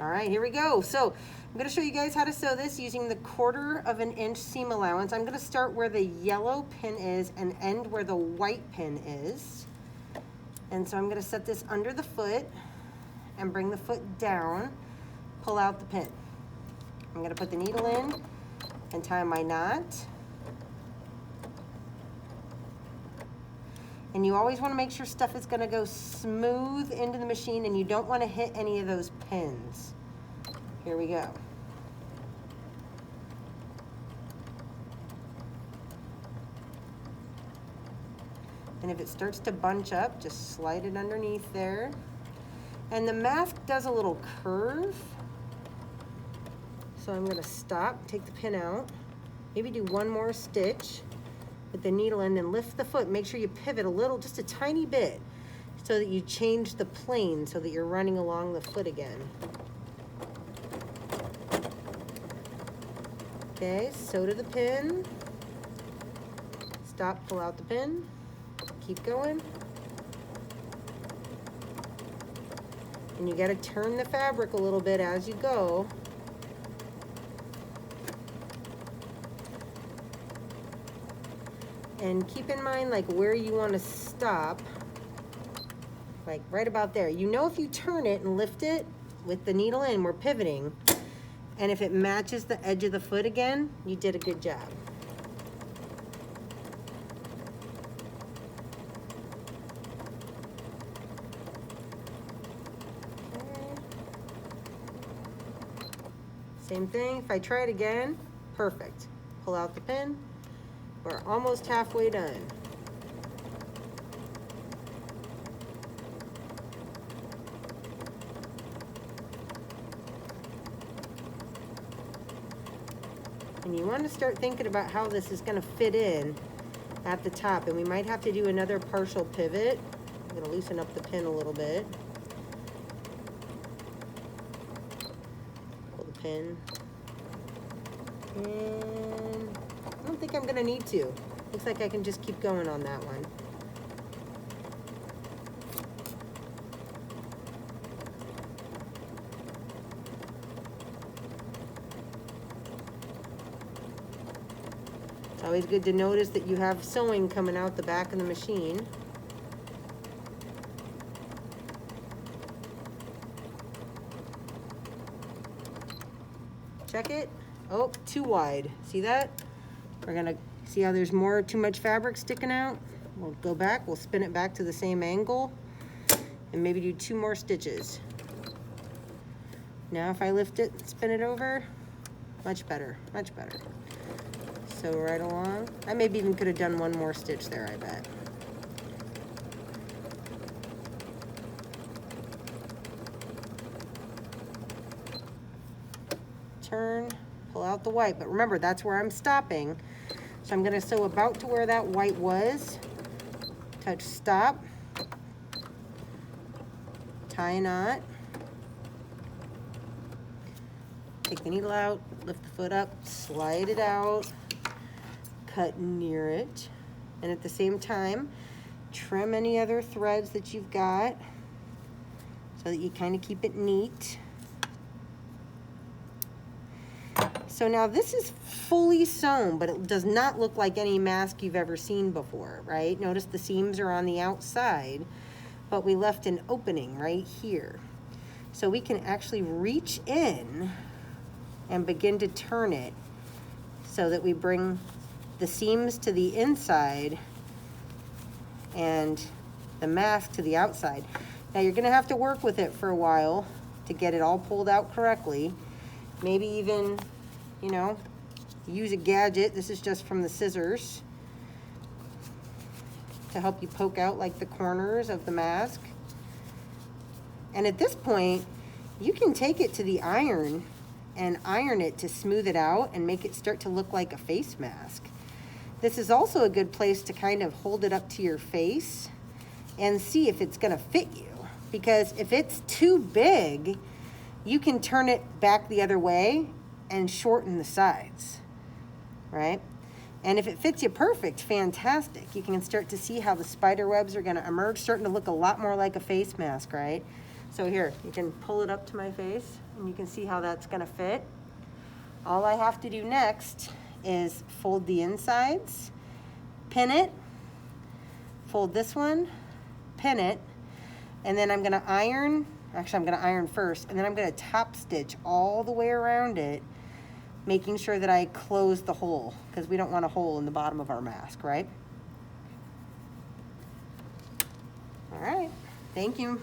All right, here we go. So I'm going to show you guys how to sew this using the 1/4 of an inch seam allowance. I'm going to start where the yellow pin is and end where the white pin is. And so I'm going to set this under the foot and bring the foot down, pull out the pin. I'm going to put the needle in and tie my knot. And you always want to make sure stuff is going to go smooth into the machine and you don't want to hit any of those pins. Here we go. And if it starts to bunch up, just slide it underneath there. And the mask does a little curve. So I'm going to stop, take the pin out, maybe do one more stitch with the needle end and lift the foot. Make sure you pivot a little, just a tiny bit, so that you change the plane so that you're running along the foot again. Okay, sew to the pin. Stop, pull out the pin. Keep going. And you got to turn the fabric a little bit as you go. And keep in mind like where you want to stop, like right about there. You know, if you turn it and lift it with the needle in, we're pivoting, and if it matches the edge of the foot again, you did a good job. Okay. Same thing, if I try it again, perfect. Pull out the pin. We're almost halfway done. And you want to start thinking about how this is going to fit in at the top. And we might have to do another partial pivot. I'm going to loosen up the pin a little bit. Pull the pin. And I don't think I'm going to need to. Looks like I can just keep going on that one. It's always good to notice that you have sewing coming out the back of the machine. Check it. Oh, too wide. See that? We're gonna see how there's too much fabric sticking out. We'll go back, we'll spin it back to the same angle and maybe do 2 more stitches. Now if I lift it, spin it over, much better, much better. So right along. I maybe even could have done 1 more stitch there, I bet. Turn, pull out the white, but remember that's where I'm stopping. So I'm going to sew about to where that white was, touch stop, tie a knot, take the needle out, lift the foot up, slide it out, cut near it, and at the same time trim any other threads that you've got so that you kind of keep it neat. So now this is fully sewn, but it does not look like any mask you've ever seen before, right? Notice the seams are on the outside, but we left an opening right here. So we can actually reach in and begin to turn it so that we bring the seams to the inside and the mask to the outside. Now you're gonna have to work with it for a while to get it all pulled out correctly. Maybe even, you know, use a gadget. This is just from the scissors to help you poke out like the corners of the mask. And at this point, you can take it to the iron and iron it to smooth it out and make it start to look like a face mask. This is also a good place to kind of hold it up to your face and see if it's gonna fit you. Because if it's too big, you can turn it back the other way and shorten the sides, right? And if it fits you perfect, fantastic. You can start to see how the spider webs are gonna emerge, starting to look a lot more like a face mask, right? So here, you can pull it up to my face and you can see how that's gonna fit. All I have to do next is fold the insides, pin it, fold this one, pin it, and then I'm gonna iron, actually I'm gonna iron first, and then I'm gonna top stitch all the way around it, making sure that I close the hole, because we don't want a hole in the bottom of our mask, right? All right, thank you.